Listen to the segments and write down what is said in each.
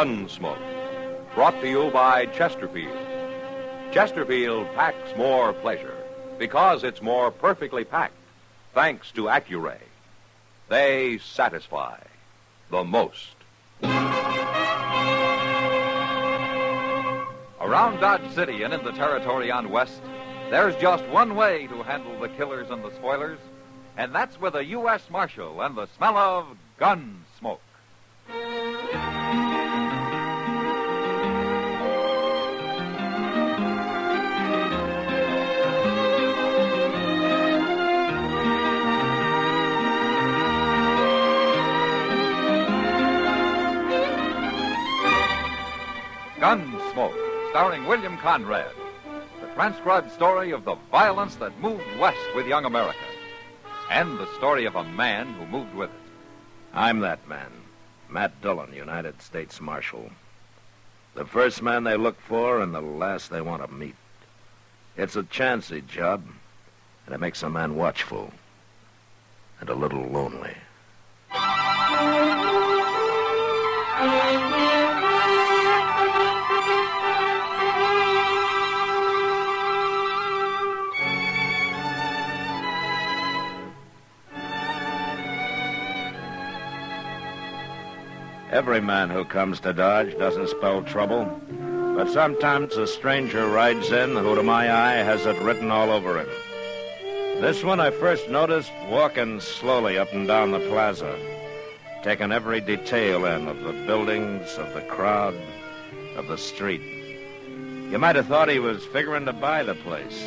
Gunsmoke, brought to you by Chesterfield. Chesterfield packs more pleasure because it's more perfectly packed, thanks to Accuray. They satisfy the most. Around Dodge City and in the territory on West, there's just one way to handle the killers and the spoilers, and that's with a U.S. Marshal and the smell of Gunsmoke. Gunsmoke, starring William Conrad. The transcribed story of the violence that moved west with young America. And the story of a man who moved with it. I'm that man, Matt Dillon, United States Marshal. The first man they look for and the last they want to meet. It's a chancy job, and it makes a man watchful and a little lonely. Every man who comes to Dodge doesn't spell trouble, but sometimes a stranger rides in who, to my eye, has it written all over him. This one I first noticed walking slowly up and down the plaza, taking every detail in of the buildings, of the crowd, of the street. You might have thought he was figuring to buy the place.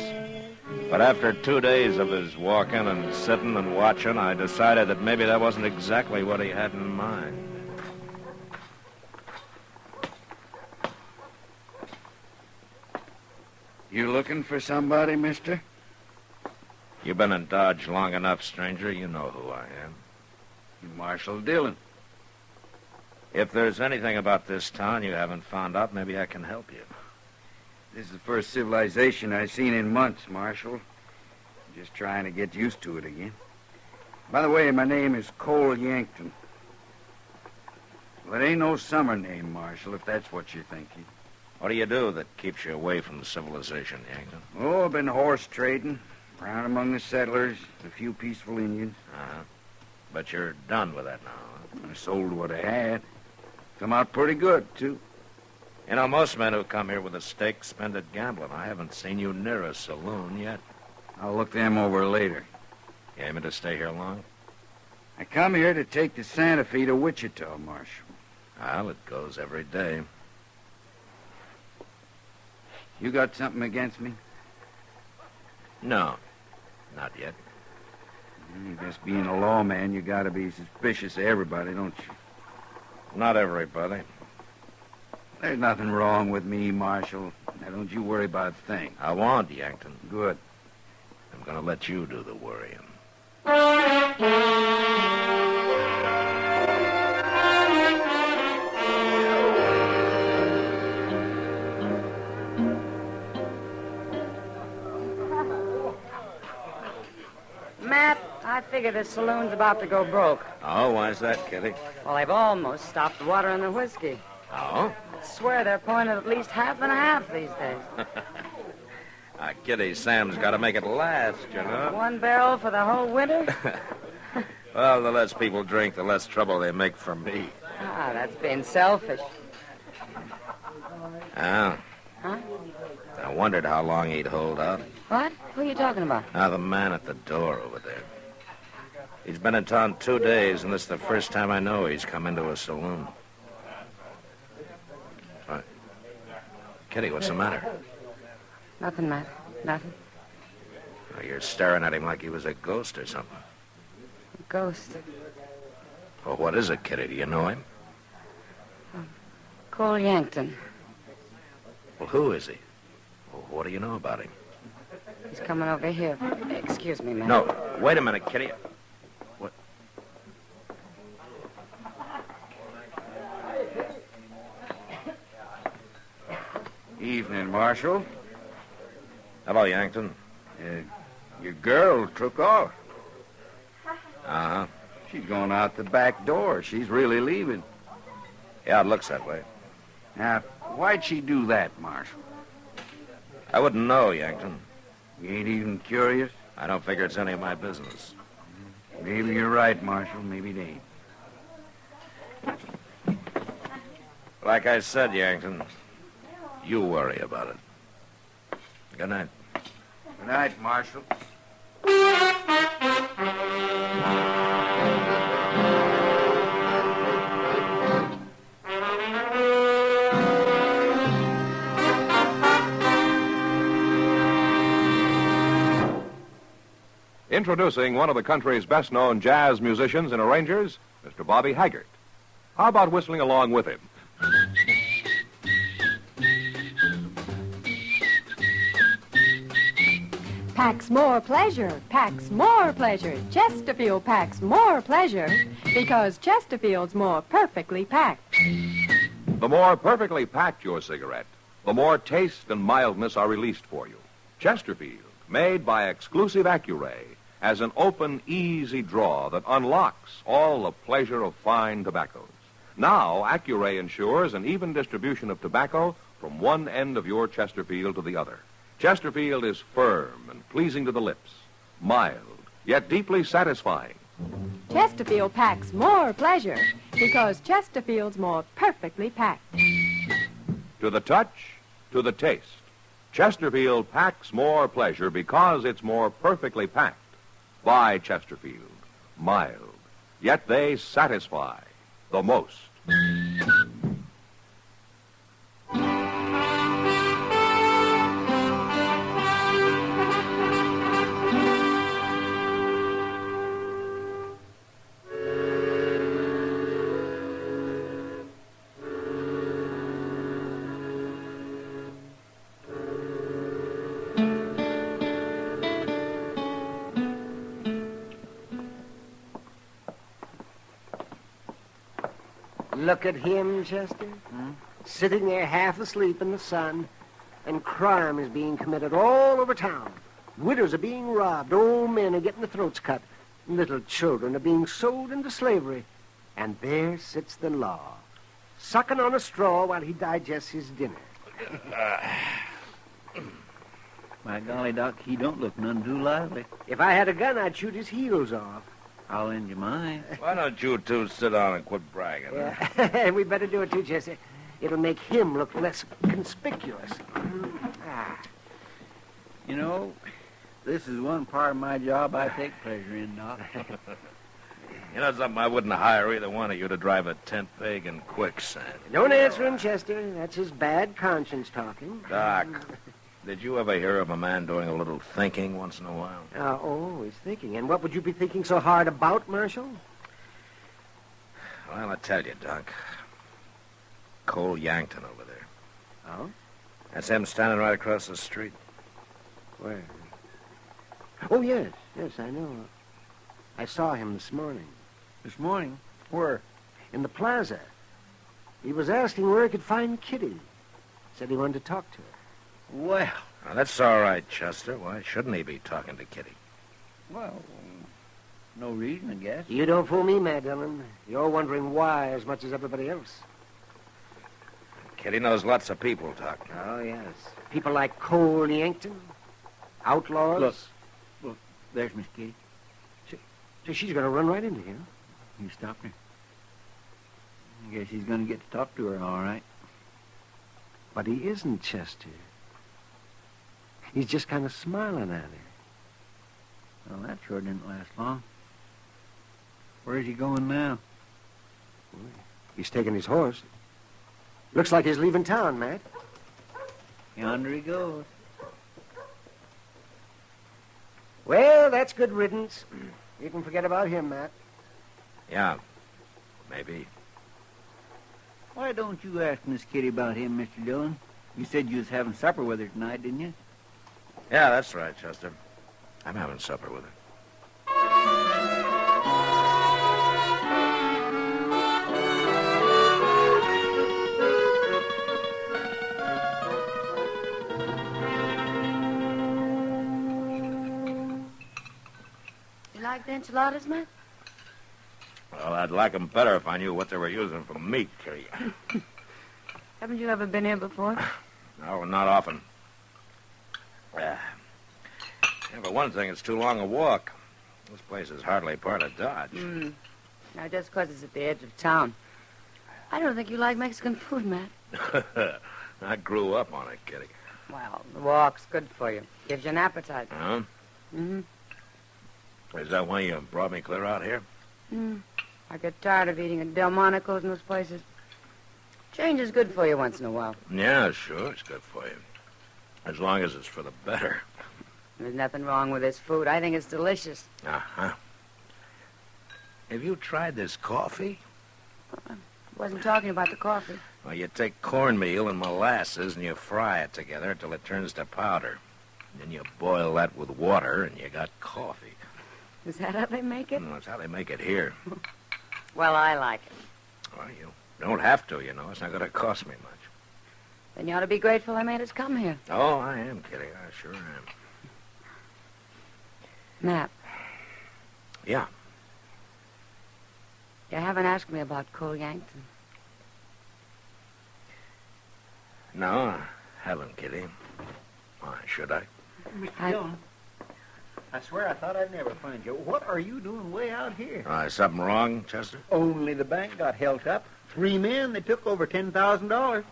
But after 2 days of his walking and sitting and watching, I decided that maybe that wasn't exactly what he had in mind. You looking for somebody, mister? You've been in Dodge long enough, stranger. You know who I am. Marshal Dillon. If there's anything about this town you haven't found out, maybe I can help you. This is the first civilization I've seen in months, Marshal. Just trying to get used to it again. By the way, my name is Cole Yankton. Well, it ain't no summer name, Marshal, if that's what you're thinking. What do you do that keeps you away from civilization, Yankton? Oh, I've been horse trading, around among the settlers, a few peaceful Indians. Uh-huh. But you're done with that now, huh? I sold what I had. Come out pretty good, too. You know, most men who come here with a stake spend it gambling. I haven't seen you near a saloon yet. I'll look them over later. You aiming to stay here long? I come here to take the Santa Fe to Wichita, Marshal. Well, it goes every day. You got something against me? No, not yet. I guess being a lawman, you gotta be suspicious of everybody, don't you? Not everybody. There's nothing wrong with me, Marshal. Now, don't you worry about a thing. I won't, Yankton. Good. I'm going to let you do the worrying. Matt, I figure the saloon's about to go broke. Oh, why's that, Kitty? Well, they've almost stopped the water and the whiskey. Oh? I swear they're pouring it at least half and half these days. Kitty, Sam's got to make it last, you know. 1 barrel for the whole winter? Well, the less people drink, the less trouble they make for me. Ah, that's being selfish. Oh. Huh? I wondered how long he'd hold out. What? Who are you talking about? The man at the door over there. He's been in town 2 days, and this is the first time I know he's come into a saloon. What? Kitty, what's the matter? Nothing, Matt. Nothing. Oh, you're staring at him like he was a ghost or something. A ghost. Well, what is it, Kitty? Do you know him? Cole Yankton. Well, who is he? Well, what do you know about him? He's coming over here. Excuse me, Matt. No, wait a minute, Kitty. What? Evening, Marshal. Hello, Yankton. Your girl took off. Uh-huh. She's going out the back door. She's really leaving. Yeah, it looks that way. Now, why'd she do that, Marshal? I wouldn't know, Yankton. You ain't even curious? I don't figure it's any of my business. Maybe you're right, Marshal. Maybe it ain't. Like I said, Yankton, you worry about it. Good night. Good night, Marshal. Introducing one of the country's best-known jazz musicians and arrangers, Mr. Bobby Haggart. How about whistling along with him? Packs more pleasure, packs more pleasure. Chesterfield packs more pleasure because Chesterfield's more perfectly packed. The more perfectly packed your cigarette, the more taste and mildness are released for you. Chesterfield, made by exclusive Accuray, has an open, easy draw that unlocks all the pleasure of fine tobaccos. Now, Accuray ensures an even distribution of tobacco from one end of your Chesterfield to the other. Chesterfield is firm and pleasing to the lips, mild, yet deeply satisfying. Chesterfield packs more pleasure because Chesterfield's more perfectly packed. To the touch, to the taste, Chesterfield packs more pleasure because it's more perfectly packed. By Chesterfield, mild, yet they satisfy the most. Look at him, Chester. Sitting there half asleep in the sun, and crime is being committed all over town. Widows are being robbed, old men are getting their throats cut, little children are being sold into slavery. And there sits the law, sucking on a straw while he digests his dinner. My golly, Doc, he don't look none too lively. If I had a gun, I'd shoot his heels off. I'll lend you mine. Why don't you two sit down and quit bragging? Huh? Yeah, we better do it too, Chester. It'll make him look less conspicuous. You know, this is one part of my job I take pleasure in, Doc. You know something? I wouldn't hire either one of you to drive a tent peg in quicksand. Don't answer him, Chester. That's his bad conscience talking. Doc, did you ever hear of a man doing a little thinking once in a while? He's thinking. And what would you be thinking so hard about, Marshal? Well, I tell you, Doc. Cole Yankton over there. Oh? That's him standing right across the street. Where? Oh, yes, I know. I saw him this morning. This morning? Where? In the plaza. He was asking where he could find Kitty. Said he wanted to talk to her. Well, Now, that's all right, Chester. Why shouldn't he be talking to Kitty? well, no reason, I guess. You don't fool me, Matt Dillon. You're wondering why as much as everybody else. Kitty knows lots of people, Doc. Oh, yes. People like Cole Yankton, outlaws. Look, there's Miss Kitty. So she's going to run right into him. You stopped her. I guess he's going to get to talk to her, all right. But he isn't, Chester. He's just kind of smiling at her. Well, that sure didn't last long. Where's he going now? He's taking his horse. Looks like he's leaving town, Matt. Yonder he goes. Well, that's good riddance. You can forget about him, Matt. Yeah, maybe. Why don't you ask Miss Kitty about him, Mr. Dillon? You said you was having supper with her tonight, didn't you? Yeah, that's right, Chester. I'm having supper with her. You like the enchiladas, Matt? Well, I'd like 'em better if I knew what they were using for meat, Kitty. Haven't you ever been here before? No, not often. Yeah, for one thing, it's too long a walk. This place is hardly part of Dodge. Now, just 'cause it's at the edge of town. I don't think you like Mexican food, Matt. I grew up on it, Kitty. Well, the walk's good for you. Gives you an appetite. Huh? Mm-hmm. Is that why you brought me clear out here? I get tired of eating at Delmonico's and those places. Change is good for you once in a while. Yeah, sure, it's good for you. As long as it's for the better. There's nothing wrong with this food. I think it's delicious. Uh-huh. Have you tried this coffee? I wasn't talking about the coffee. Well, you take cornmeal and molasses and you fry it together till it turns to powder. Then you boil that with water and you got coffee. Is that how they make it? That's how they make it here. Well, I like it. Well, you don't have to, you know. It's not going to cost me much. Then you ought to be grateful I made us come here. Oh, I am, Kitty. I sure am. Matt. Yeah. You haven't asked me about Cole Yankton. No, I haven't, Kitty. Why should I? Mr. Dillon, I swear I thought I'd never find you. What are you doing way out here? Is something wrong, Chester? Only the bank got held up. 3 men, they took over $10,000.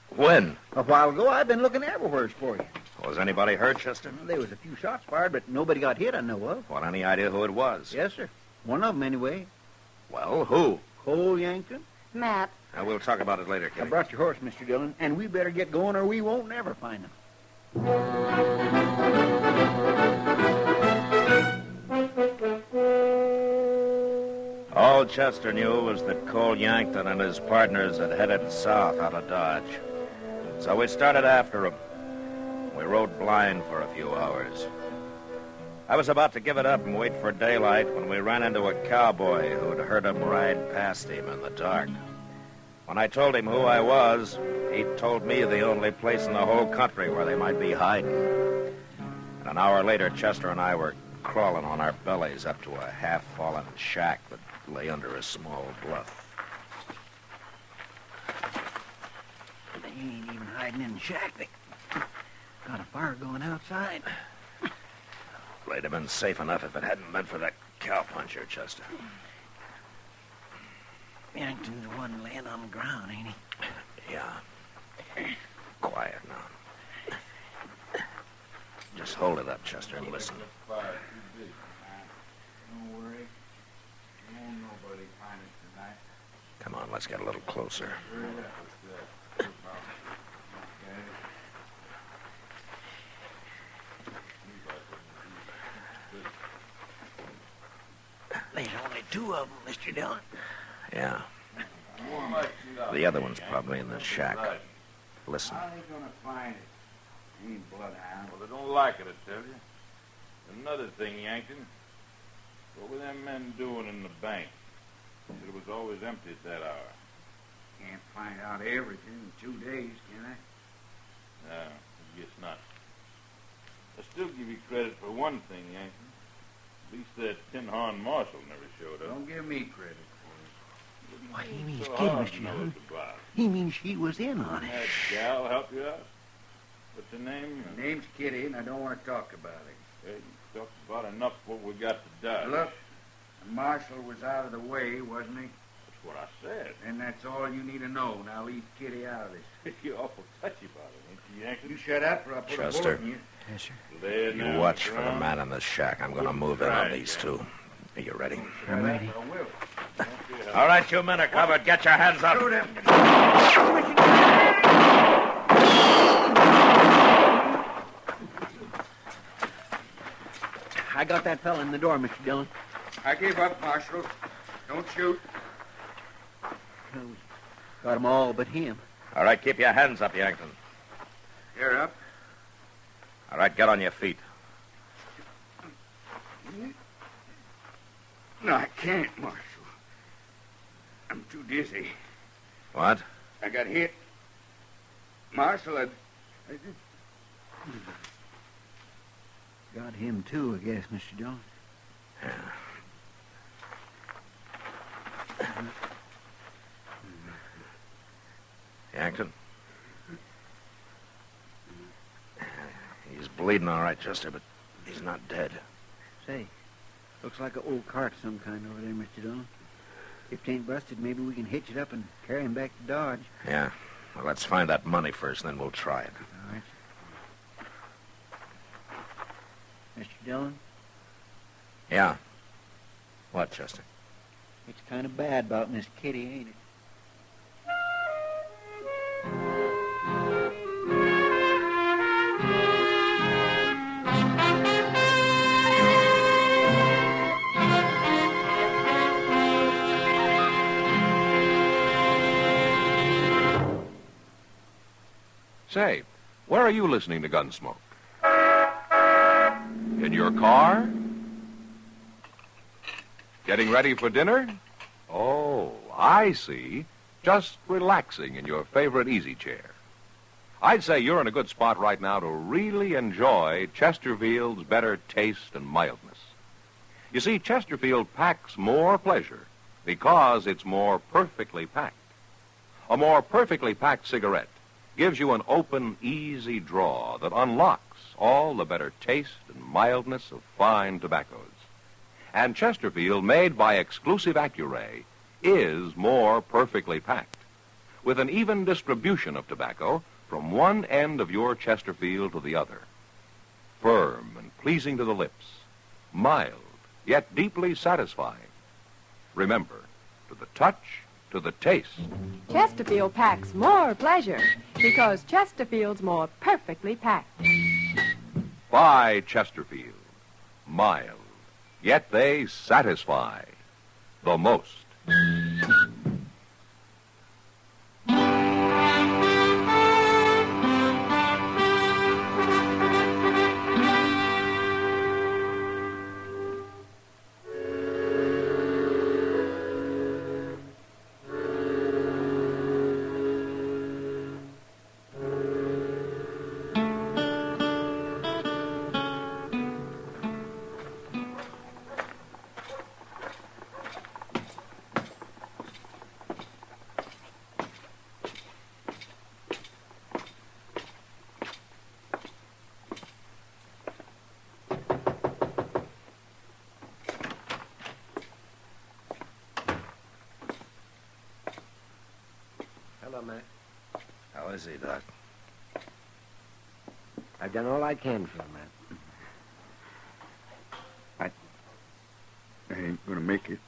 When? A while ago, I've been looking everywhere for you. Was anybody hurt, Chester? There was a few shots fired, but nobody got hit I know of. Well, any idea who it was? Yes, sir. One of them, anyway. Well, who? Cole Yankton. Matt. We'll talk about it later, I Kitty. brought your horse, Mr. Dillon, and we better get going or we won't never find him. All Chester knew was that Cole Yankton and his partners had headed south out of Dodge. So we started after him. We rode blind for a few hours. I was about to give it up and wait for daylight when we ran into a cowboy who'd heard him ride past him in the dark. When I told him who I was, he told me the only place in the whole country where they might be hiding. And an hour later, Chester and I were crawling on our bellies up to a half-fallen shack that lay under a small bluff. They ain't even hiding in the shack. They got a fire going outside. They'd have been safe enough if it hadn't been for that cowpuncher, Chester. Yankton's the one laying on the ground, ain't he? Yeah. Quiet now. Just hold it up, Chester, and listen. Don't worry. Won't nobody find it tonight. Come on, let's get a little closer. There's only 2 of them, Mr. Dillon. Yeah. The other one's probably in the shack. Listen. How are they gonna find it? Ain't bloodhound. Well, they don't like it, I tell you. Another thing, Yankton. What were them men doing in the bank? It was always empty at that hour. Can't find out everything in 2 days, can I? No, I guess not. I still give you credit for one thing, Yankton. At least that tin-horn marshal never showed up. Don't give me credit for it. What he means, So kid, hard Mr. to know Dillon. it's about. He means she was in on Didn't it. that gal help you out? What's her name? My name's Kitty, and I don't want to talk about it. Hey, you talked about enough what we got to Dodge. Look, the marshal was out of the way, wasn't he? That's what I said. And that's all you need to know. Now leave Kitty out of this. You're awful touchy about it, ain't you, Yankton? You shut up, or I'll put a Chester. bullet in you. Yes, sir. There You now, watch Mr. for the Arnold. man in the shack. I'm going to move in on these 2. Are you ready? I'm ready. I will. All right, you men are covered. Get your hands up. Shoot him. I got that fella in the door, Mr. Dillon. I gave up, Marshal. Don't shoot. Got 'em all but him. All right, keep your hands up, Yankton. You're up. All right, get on your feet. No, I can't, Marshal. I'm too dizzy. What? I got hit. Marshal, I Got him, too, I guess, Mr. Dillon. Yankton, bleeding all right, Chester, but he's not dead. Say, looks like an old cart of some kind over there, Mr. Dillon. If it ain't busted, maybe we can hitch it up and carry him back to Dodge. Yeah. Well, let's find that money first, then we'll try it. All right. Mr. Dillon, Yeah. What, Chester? it's kind of bad about Miss Kitty, ain't it? Say, where are you listening to Gunsmoke? In your car? Getting ready for dinner? Oh, I see. Just relaxing in your favorite easy chair. I'd say you're in a good spot right now to really enjoy Chesterfield's better taste and mildness. You see, Chesterfield packs more pleasure because it's more perfectly packed. A more perfectly packed cigarette gives you an open, easy draw that unlocks all the better taste and mildness of fine tobaccos. And Chesterfield, made by exclusive Accuray, is more perfectly packed, with an even distribution of tobacco from one end of your Chesterfield to the other. Firm and pleasing to the lips, mild, yet deeply satisfying. Remember, to the touch, to the taste. Chesterfield packs more pleasure because Chesterfield's more perfectly packed. By Chesterfield. Mild, yet they satisfy the most. Hello, Matt. How is he, Doc? I've done all I can for him, Matt. I ain't gonna make it.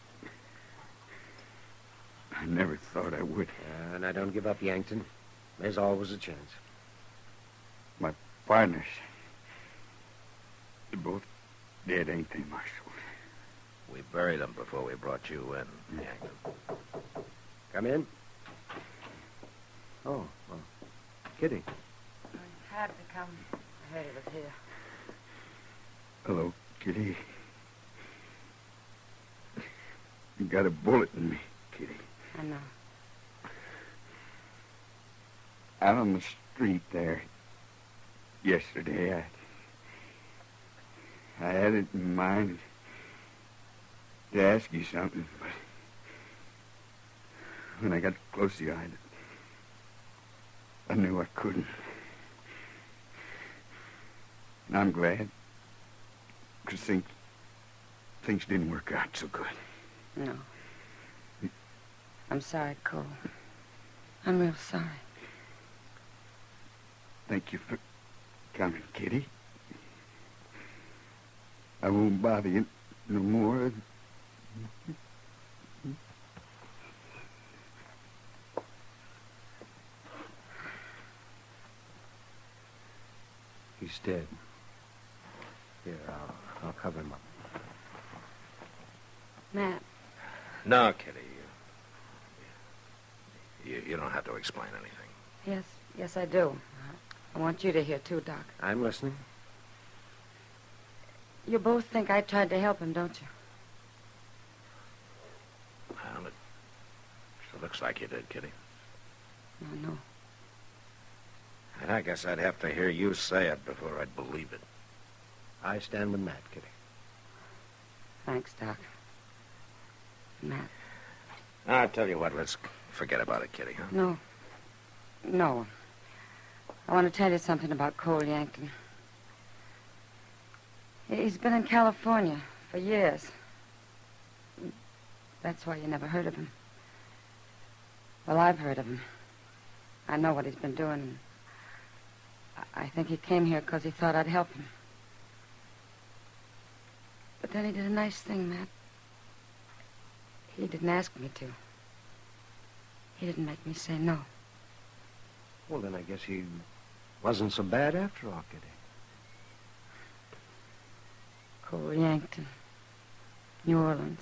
I never thought I would. And I don't give up, Yankton. There's always a chance. My partners, they're both dead, ain't they, Marshal? We buried him before we brought you in, Yankton. Come in. Oh, Kitty. I had to come. I heard it was here. Hello, Kitty. You got a bullet in me, Kitty. I know. Out on the street there yesterday, I had it in mind to ask you something, but when I got close to you, I knew I couldn't. And I'm glad, because things didn't work out so good. No. I'm sorry, Cole. I'm real sorry. Thank you for coming, Kitty. I won't bother you no more. He's dead. Here, I'll cover him up. Matt, No, Kitty. You don't have to explain anything. yes, I do. I want you to hear, too, Doc. I'm listening. You both think I tried to help him, don't you? Well, it sure looks like you did, Kitty. No. And I guess I'd have to hear you say it before I'd believe it. I stand with Matt, Kitty. Thanks, Doc. Matt. I'll tell you what, let's forget about it, Kitty, huh? No. I want to tell you something about Cole Yankton. He's been in California for years. That's why you never heard of him. Well, I've heard of him. I know what he's been doing. I think he came here because he thought I'd help him. But then he did a nice thing, Matt. He didn't ask me to. He didn't make me say no. Well, then I guess he wasn't so bad after all, Kitty. Cole Yankton, New Orleans.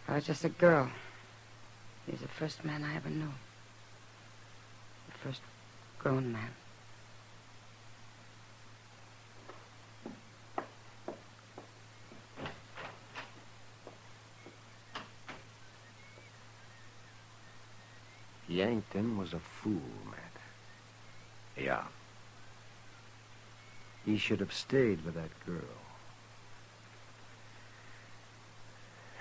I was just a girl. He was the first man I ever knew. The first grown man. Yankton was a fool, Matt. Yeah. He should have stayed with that girl.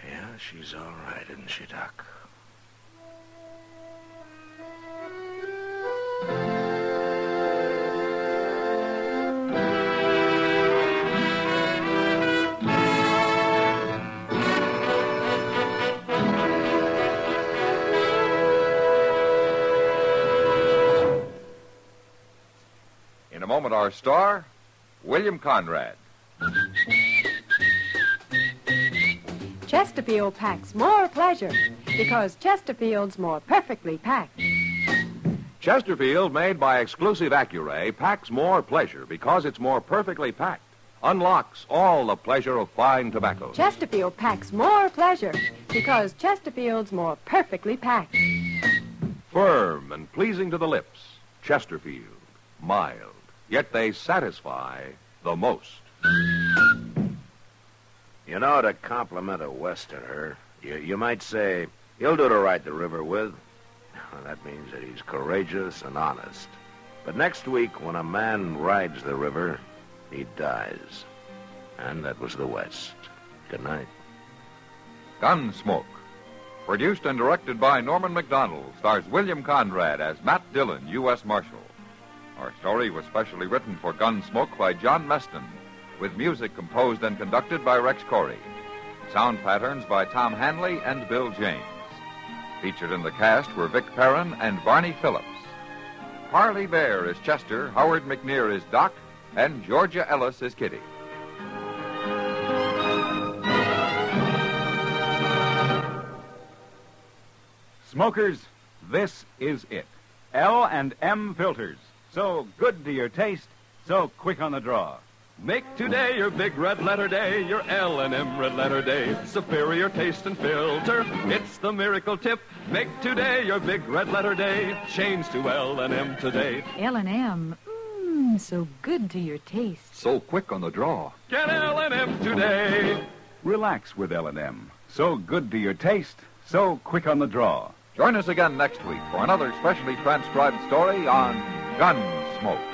Yeah, she's all right, isn't she, Doc? In a moment, our star, William Conrad. Chesterfield packs more pleasure because Chesterfield's more perfectly packed. Chesterfield, made by exclusive Accuray, packs more pleasure because it's more perfectly packed. Unlocks all the pleasure of fine tobacco. Chesterfield packs more pleasure because Chesterfield's more perfectly packed. Firm and pleasing to the lips. Chesterfield. Mild. Yet they satisfy the most. You know, to compliment a Westerner, you might say, he'll do to ride the river with. That means that he's courageous and honest. But next week, when a man rides the river, he dies. And that was the West. Good night. Gunsmoke. Produced and directed by Norman Macdonnell, stars William Conrad as Matt Dillon, U.S. Marshal. Our story was specially written for Gunsmoke by John Meston, with music composed and conducted by Rex Corey. Sound patterns by Tom Hanley and Bill James. Featured in the cast were Vic Perrin and Barney Phillips. Parley Bear is Chester, Howard McNear is Doc, and Georgia Ellis is Kitty. Smokers, this is it. L&M filters. So good to your taste, so quick on the draw. Make today your big red letter day, your L&M red letter day. Superior taste and filter, it's the miracle tip. Make today your big red letter day. Change to L&M today. L&M, so good to your taste. So quick on the draw. Get L&M today. Relax with L&M. So good to your taste, so quick on the draw. Join us again next week for another specially transcribed story on Gunsmoke.